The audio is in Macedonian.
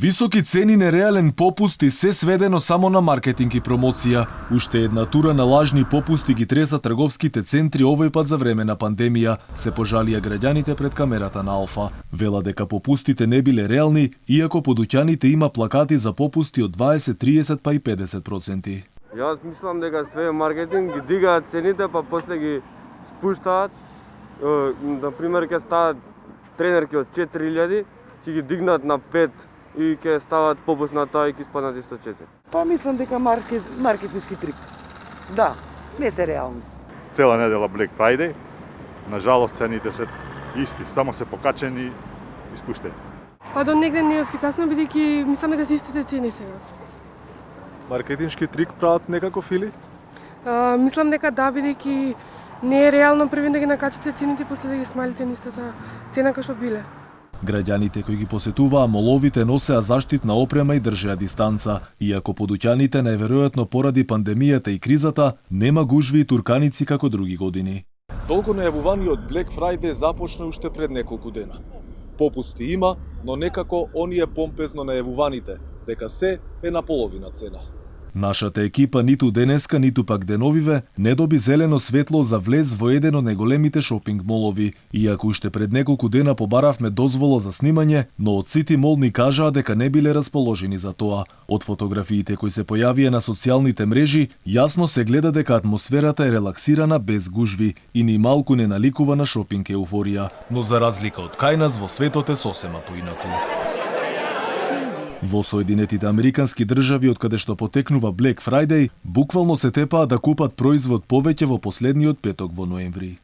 Високи цени, нереален попуст и се сведено само на маркетинг и промоција. Уште една тура на лажни попусти ги треса трговските центри овој пат за време на пандемија, се пожалија граѓаните пред камерата на Алфа. Вела дека попустите не биле реални, иако по дуќаните има плакати за попусти од 20, 30 па и 50%. Јас мислам дека све маркетинг, ги дигаат цените, па после ги спуштаат. Например, ќе стават тренерки од 4000, ќе ги дигнат на 5 и ќе стават попуст на тоа и ќе испаднат исто 4. Па мислам дека маркетиншки трик. Да, не се реални. Цела недела Black Friday, на жалост цените се исти, само се покачени и спуштени. Па до негде не е ефикасно, бидејќи мислам дека се истите цени сега. Маркетиншки трик прават некаков или? Мислам дека да, бидејќи не е реално први да ги накачите цените, после да ги смалите на истата цена кај што биле. Граѓаните кои ги посетуваа моловите носеа заштитна опрема и држеа дистанца, иако по дуќаните најверојатно поради пандемијата и кризата нема гужви и турканици како други години. Долго најавуваниот Black Friday започна уште пред неколку дена. Попусти има, но некако оние помпезно најавуваните, дека се е на половина цена. Нашата екипа ниту денеска, ниту пак деновиве не доби зелено светло за влез во еден од најголемите шопинг молови, иако уште пред неколку дена побаравме дозвола за снимање, но од City Mall ни кажаа дека не биле расположени за тоа. Од фотографиите кои се појавија на социјалните мрежи, јасно се гледа дека атмосферата е релаксирана без гужви и ни малку не наликува на шопинг еуфорија, но за разлика од кај нас во светот е сосема поинаку. Во Соединетите Американски држави, од каде што потекнува Black Friday, буквално се тепаа да купат производ повеќе во последниот петок во ноември.